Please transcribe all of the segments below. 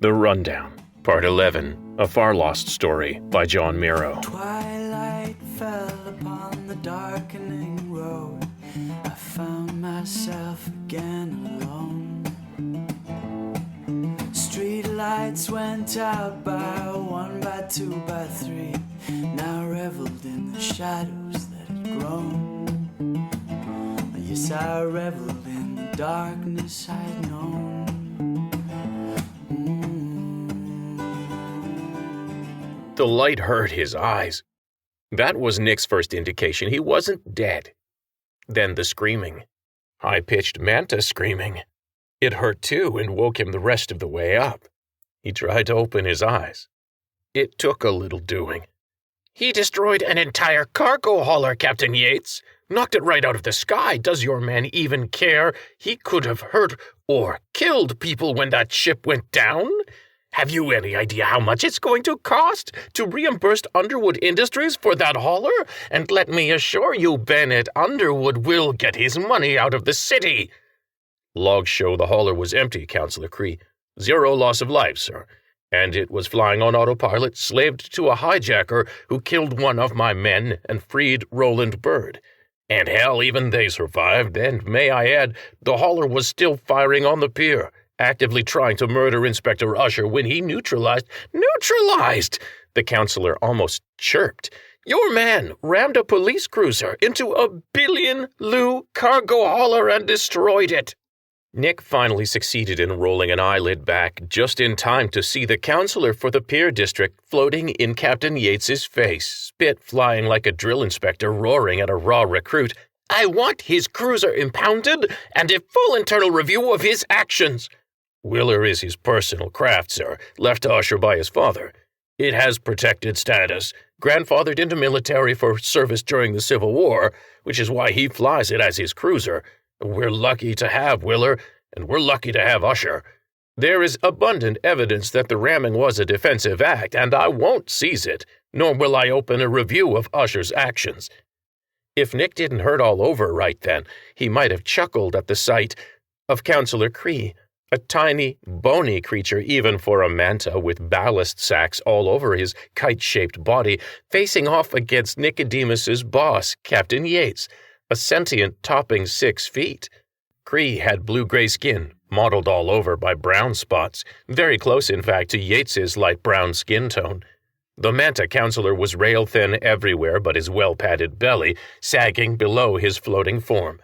The Rundown, Part 11, a Farlost story by John Miro. Twilight fell upon the darkening road. I found myself again alone. Street lights went out by one, by two, by three. Now reveled in the shadows that had grown. Yes, I reveled in the darkness I had known. The light hurt his eyes. That was Nick's first indication he wasn't dead. Then the screaming. High-pitched manta screaming. It hurt too and woke him the rest of the way up. He tried to open his eyes. It took a little doing. "He destroyed an entire cargo hauler, Captain Yates. Knocked it right out of the sky. Does your man even care? He could have hurt or killed people when that ship went down. Have you any idea how much it's going to cost to reimburse Underwood Industries for that hauler? And let me assure you, Bennett, Underwood will get his money out of the city." "Logs show the hauler was empty, Councillor Cree. 0 loss of life, sir. And it was flying on autopilot, slaved to a hijacker who killed one of my men and freed Roland Bird. And hell, even they survived, and may I add, the hauler was still firing on the pier, actively trying to murder Inspector Usher when he neutralized, the councillor almost chirped. Your man rammed a police cruiser into a billion-loo cargo hauler and destroyed it." Nick finally succeeded in rolling an eyelid back just in time to see the councillor for the Pier District floating in Captain Yates's face, spit flying like a drill inspector roaring at a raw recruit. "I want his cruiser impounded and a full internal review of his actions." "Willer is his personal craft, sir, left to Usher by his father. It has protected status, grandfathered into military for service during the Civil War, which is why he flies it as his cruiser. We're lucky to have Willer, and we're lucky to have Usher. There is abundant evidence that the ramming was a defensive act, and I won't seize it, nor will I open a review of Usher's actions." If Nick didn't hurt all over right then, he might have chuckled at the sight of Councillor Cree, a tiny, bony creature even for a manta with ballast sacks all over his kite-shaped body, facing off against Nicodemus's boss, Captain Yates, a sentient topping 6 feet. Cree had blue-gray skin, mottled all over by brown spots, very close in fact to Yates's light brown skin tone. The manta councillor was rail-thin everywhere but his well-padded belly, sagging below his floating form.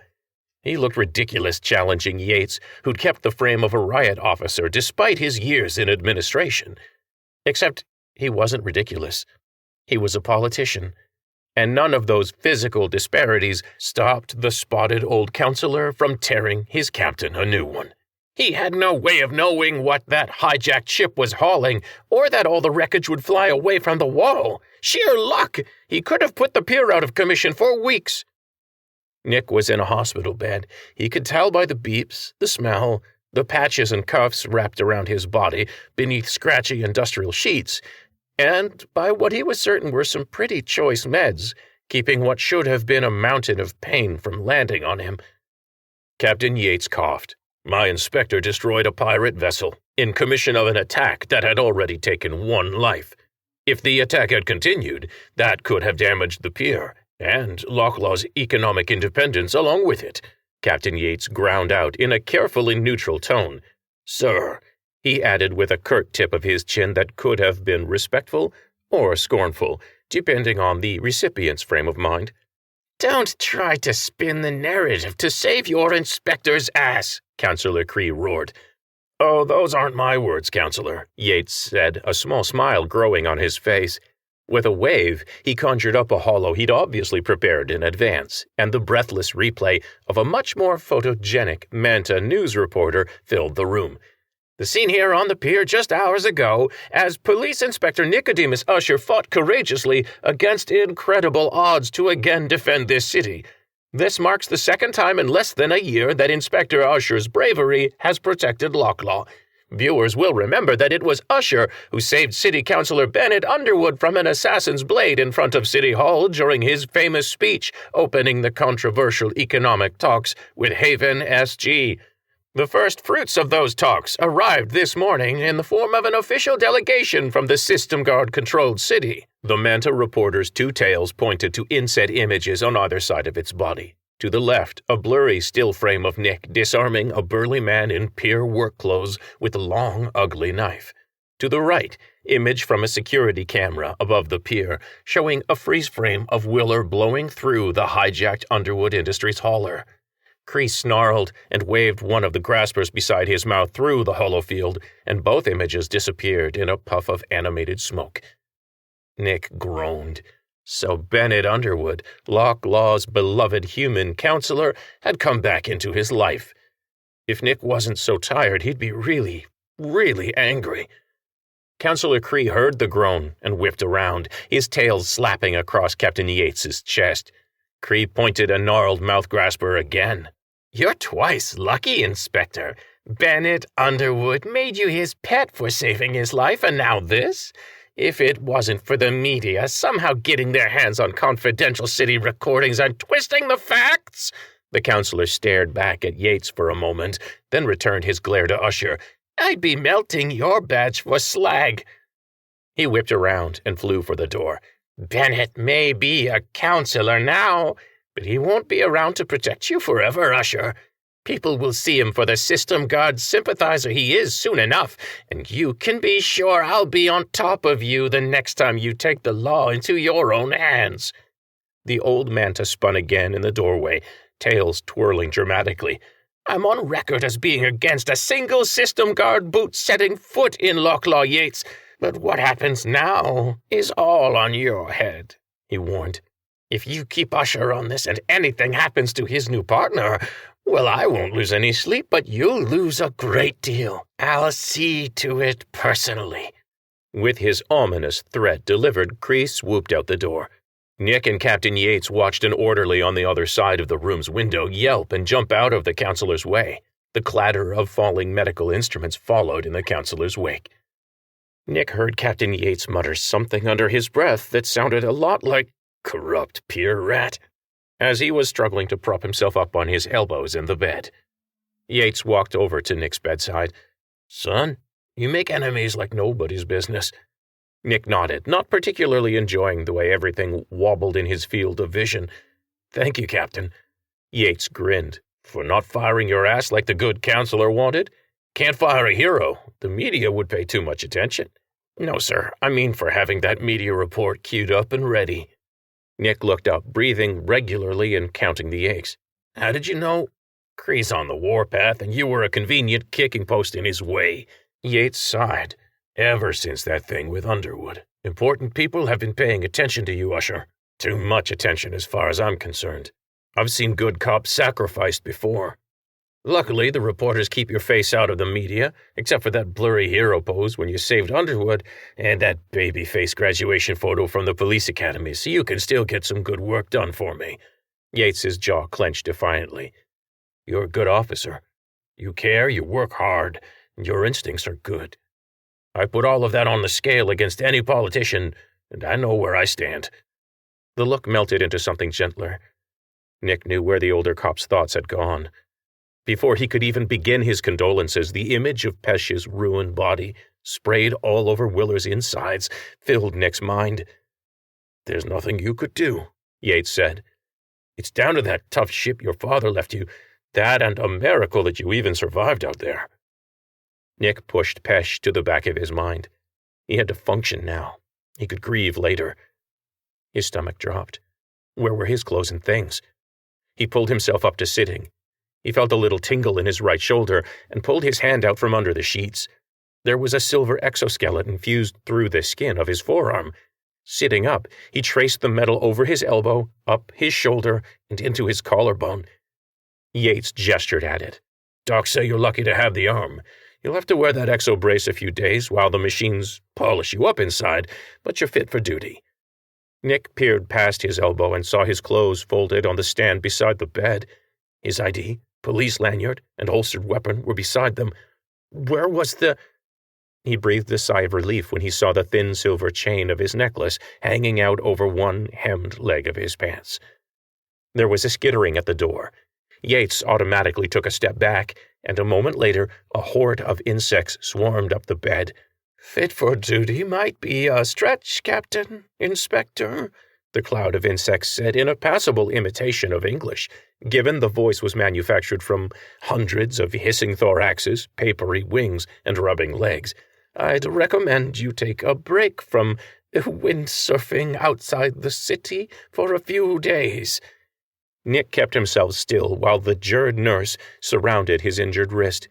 He looked ridiculous challenging Yates, who'd kept the frame of a riot officer despite his years in administration. Except he wasn't ridiculous. He was a politician. And none of those physical disparities stopped the spotted old councillor from tearing his captain a new one. He had no way of knowing what that hijacked ship was hauling, or that all the wreckage would fly away from the wall. Sheer luck! He could have put the pier out of commission for weeks. Nick was in a hospital bed. He could tell by the beeps, the smell, the patches and cuffs wrapped around his body beneath scratchy industrial sheets, and by what he was certain were some pretty choice meds, keeping what should have been a mountain of pain from landing on him. Captain Yates coughed. "My inspector destroyed a pirate vessel in commission of an attack that had already taken 1 life. If the attack had continued, that could have damaged the pier, and Lochlaw's economic independence along with it," Captain Yates ground out in a carefully neutral tone. "Sir," he added with a curt tip of his chin that could have been respectful or scornful, depending on the recipient's frame of mind. "Don't try to spin the narrative to save your inspector's ass," Councillor Cree roared. "Oh, those aren't my words, Councillor," Yates said, a small smile growing on his face. With a wave, he conjured up a hollow he'd obviously prepared in advance, and the breathless replay of a much more photogenic manta news reporter filled the room. "The scene here on the pier just hours ago, as Police Inspector Nicodemus Usher fought courageously against incredible odds to again defend this city. This marks the 2nd time in less than a year that Inspector Usher's bravery has protected Lochlaw. Viewers will remember that it was Usher who saved City Councillor Bennett Underwood from an assassin's blade in front of City Hall during his famous speech opening the controversial economic talks with Haven SG. The first fruits of those talks arrived this morning in the form of an official delegation from the System Guard-controlled city. The Manta reporter's two tails pointed to inset images on either side of its body. To the left, a blurry still frame of Nick disarming a burly man in pier work clothes with a long, ugly knife. To the right, image from a security camera above the pier showing a freeze frame of Willer blowing through the hijacked Underwood Industries hauler. Kreese snarled and waved one of the graspers beside his mouth through the holofield, and both images disappeared in a puff of animated smoke. Nick groaned. So Bennett Underwood, Locklaw's beloved human counselor, had come back into his life. If Nick wasn't so tired, he'd be really, really angry. Counselor Kree heard the groan and whipped around, his tail slapping across Captain Yates's chest. Kree pointed a gnarled mouth grasper again. "You're twice lucky, Inspector. Bennett Underwood made you his pet for saving his life, and now this? If it wasn't for the media somehow getting their hands on confidential city recordings and twisting the facts?" The counselor stared back at Yates for a moment, then returned his glare to Usher. "I'd be melting your badge for slag." He whipped around and flew for the door. "Bennett may be a counselor now, but he won't be around to protect you forever, Usher. People will see him for the System Guard sympathizer he is soon enough, and you can be sure I'll be on top of you the next time you take the law into your own hands." The old Manta spun again in the doorway, tails twirling dramatically. "I'm on record as being against a single System Guard boot setting foot in Locklaw, Yates, but what happens now is all on your head," he warned. "If you keep Usher on this and anything happens to his new partner, well, I won't lose any sleep, but you'll lose a great deal. I'll see to it personally." With his ominous threat delivered, Kree swooped out the door. Nick and Captain Yates watched an orderly on the other side of the room's window yelp and jump out of the counselor's way. The clatter of falling medical instruments followed in the counselor's wake. Nick heard Captain Yates mutter something under his breath that sounded a lot like "corrupt pier rat," as he was struggling to prop himself up on his elbows in the bed. Yates walked over to Nick's bedside. "Son, you make enemies like nobody's business." Nick nodded, not particularly enjoying the way everything wobbled in his field of vision. "Thank you, Captain." Yates grinned. "For not firing your ass like the good counselor wanted? Can't fire a hero. The media would pay too much attention." "No, sir. I mean for having that media report queued up and ready." Nick looked up, breathing regularly and counting the aches. "How did you know?" "Kree's on the warpath, and you were a convenient kicking post in his way." Yates sighed. "Ever since that thing with Underwood, important people have been paying attention to you, Usher. Too much attention as far as I'm concerned. I've seen good cops sacrificed before. Luckily, the reporters keep your face out of the media, except for that blurry hero pose when you saved Underwood and that baby-face graduation photo from the police academy, so you can still get some good work done for me." Yates's jaw clenched defiantly. "You're a good officer. You care, you work hard, and your instincts are good. I put all of that on the scale against any politician, and I know where I stand." The look melted into something gentler. Nick knew where the older cop's thoughts had gone. Before he could even begin his condolences, the image of Pesh's ruined body, sprayed all over Willer's insides, filled Nick's mind. "There's nothing you could do," Yates said. "It's down to that tough ship your father left you, that and a miracle that you even survived out there." Nick pushed Pesh to the back of his mind. He had to function now. He could grieve later. His stomach dropped. Where were his clothes and things? He pulled himself up to sitting. He felt a little tingle in his right shoulder and pulled his hand out from under the sheets. There was a silver exoskeleton fused through the skin of his forearm. Sitting up, he traced the metal over his elbow, up his shoulder, and into his collarbone. Yates gestured at it. "Docs say you're lucky to have the arm. You'll have to wear that exo brace a few days while the machines polish you up inside, but you're fit for duty." Nick peered past his elbow and saw his clothes folded on the stand beside the bed. His ID, police lanyard, and holstered weapon were beside them. Where was the... He breathed a sigh of relief when he saw the thin silver chain of his necklace hanging out over one hemmed leg of his pants. There was a skittering at the door. Yates automatically took a step back, and a moment later a horde of insects swarmed up the bed. "Fit for duty might be a stretch, Captain, Inspector," the cloud of insects said in a passable imitation of English, given the voice was manufactured from hundreds of hissing thoraxes, papery wings, and rubbing legs. "I'd recommend you take a break from windsurfing outside the city for a few days." Nick kept himself still while the jurd nurse surrounded his injured wrist.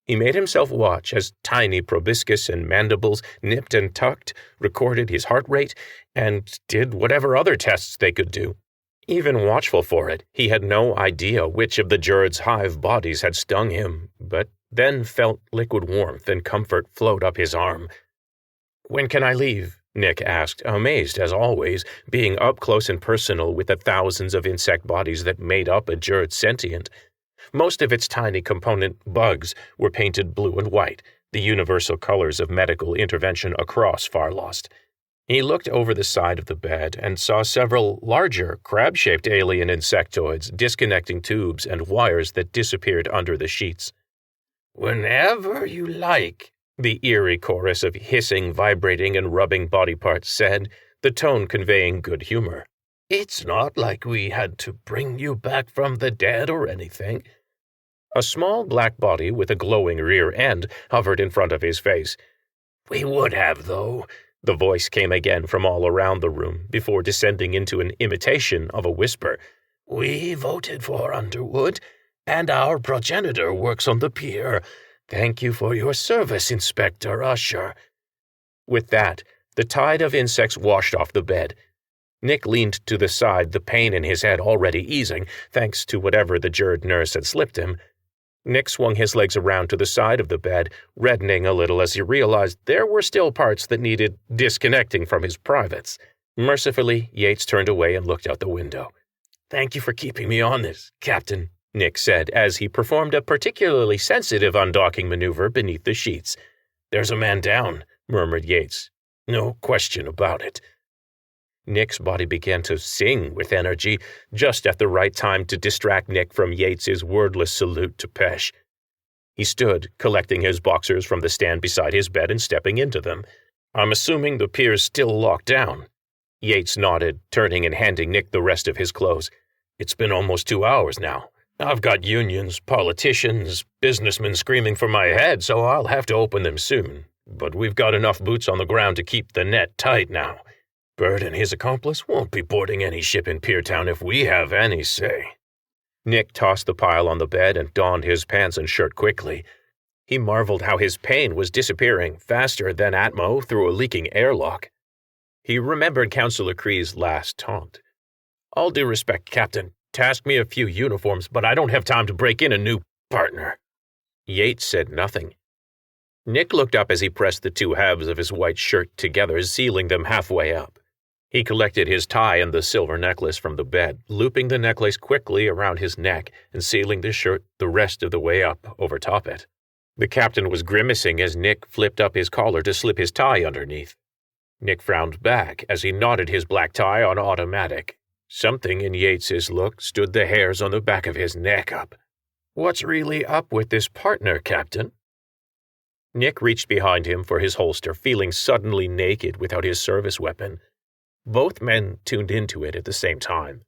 He made himself watch as tiny proboscis and mandibles nipped and tucked, recorded his heart rate, and did whatever other tests they could do. Even watchful for it, he had no idea which of the jurd's hive bodies had stung him, but then felt liquid warmth and comfort float up his arm. "When can I leave?" Nick asked, amazed as always, being up close and personal with the thousands of insect bodies that made up a jurd sentient. Most of its tiny component bugs were painted blue and white, the universal colors of medical intervention across Farlost. He looked over the side of the bed and saw several larger, crab-shaped alien insectoids disconnecting tubes and wires that disappeared under the sheets. "Whenever you like," the eerie chorus of hissing, vibrating, and rubbing body parts said, the tone conveying good humor. "It's not like we had to bring you back from the dead or anything." A small black body with a glowing rear end hovered in front of his face. "We would have, though," the voice came again from all around the room before descending into an imitation of a whisper. "We voted for Underwood, and our progenitor works on the pier. Thank you for your service, Inspector Usher." With that, the tide of insects washed off the bed. Nick leaned to the side, the pain in his head already easing, thanks to whatever the jurd nurse had slipped him. Nick swung his legs around to the side of the bed, reddening a little as he realized there were still parts that needed disconnecting from his privates. Mercifully, Yates turned away and looked out the window. "Thank you for keeping me on this, Captain," Nick said as he performed a particularly sensitive undocking maneuver beneath the sheets. "There's a man down," murmured Yates. "No question about it." Nick's body began to sing with energy, just at the right time to distract Nick from Yates's wordless salute to Pesh. He stood, collecting his boxers from the stand beside his bed and stepping into them. "I'm assuming the pier's still locked down." Yates nodded, turning and handing Nick the rest of his clothes. "It's been almost 2 hours now. I've got unions, politicians, businessmen screaming for my head, so I'll have to open them soon. But we've got enough boots on the ground to keep the net tight now. Bird and his accomplice won't be boarding any ship in Piertown if we have any say." Nick tossed the pile on the bed and donned his pants and shirt quickly. He marveled how his pain was disappearing faster than Atmo through a leaking airlock. He remembered Counselor Kree's last taunt. "All due respect, Captain. Task me a few uniforms, but I don't have time to break in a new partner." Yates said nothing. Nick looked up as he pressed the two halves of his white shirt together, sealing them halfway up. He collected his tie and the silver necklace from the bed, looping the necklace quickly around his neck and sealing the shirt the rest of the way up over top it. The captain was grimacing as Nick flipped up his collar to slip his tie underneath. Nick frowned back as he knotted his black tie on automatic. Something in Yates's look stood the hairs on the back of his neck up. "What's really up with this partner, Captain?" Nick reached behind him for his holster, feeling suddenly naked without his service weapon. Both men tuned into it at the same time.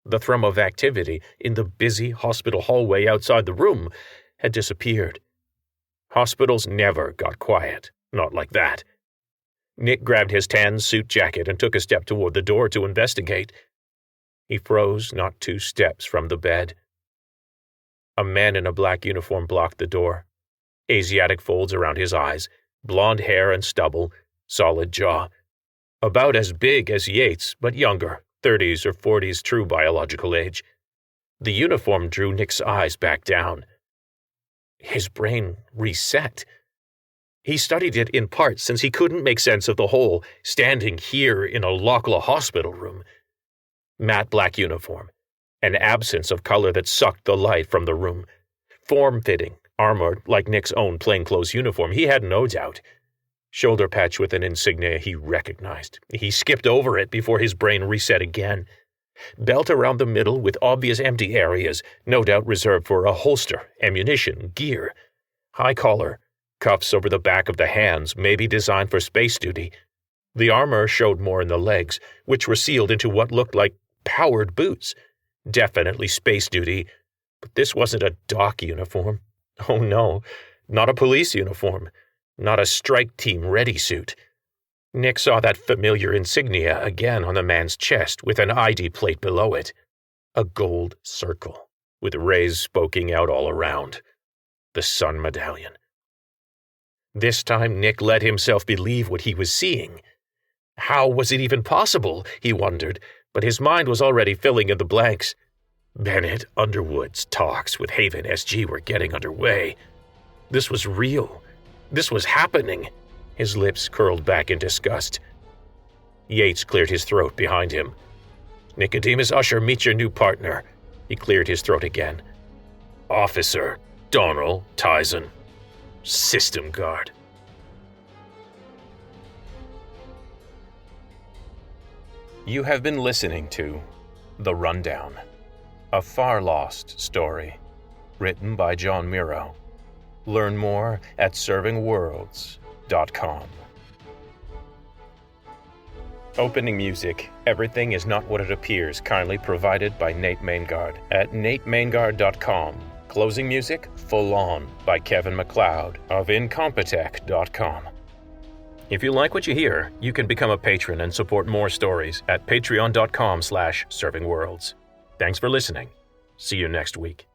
The thrum of activity in the busy hospital hallway outside the room had disappeared. Hospitals never got quiet, not like that. Nick grabbed his tan suit jacket and took a step toward the door to investigate. He froze not 2 steps from the bed. A man in a black uniform blocked the door. Asiatic folds around his eyes, blonde hair and stubble, solid jaw. About as big as Yates, but younger, 30s or 40s true biological age. The uniform drew Nick's eyes back down. His brain reset. He studied it in part since he couldn't make sense of the whole, standing here in a Lockla hospital room. Matte black uniform, an absence of color that sucked the light from the room. Form-fitting, armored like Nick's own plainclothes uniform, he had no doubt. Shoulder patch with an insignia he recognized. He skipped over it before his brain reset again. Belt around the middle with obvious empty areas, no doubt reserved for a holster, ammunition, gear. High collar, cuffs over the back of the hands, maybe designed for space duty. The armor showed more in the legs, which were sealed into what looked like powered boots. Definitely space duty, but this wasn't a dock uniform. Oh no, not a police uniform, not a strike team ready suit. Nick saw that familiar insignia again on the man's chest with an ID plate below it. A gold circle, with rays poking out all around. The sun medallion. This time Nick let himself believe what he was seeing. How was it even possible, he wondered, but his mind was already filling in the blanks. Bennett Underwood's talks with Haven SG were getting underway. This was real. This was happening. His lips curled back in disgust. Yates cleared his throat behind him. Nicodemus Usher, meet your new partner. He cleared his throat again. Officer Donald Tyson, System Guard. You have been listening to The Rundown, a Farlost story, written by John Miro. Learn more at servingworlds.com. Opening music, Everything Is Not What It Appears, kindly provided by Nate Maingard at natemaingard.com. Closing music, Full On by Kevin MacLeod of Incompetech.com. If you like what you hear, you can become a patron and support more stories at patreon.com/servingworlds. Thanks for listening. See you next week.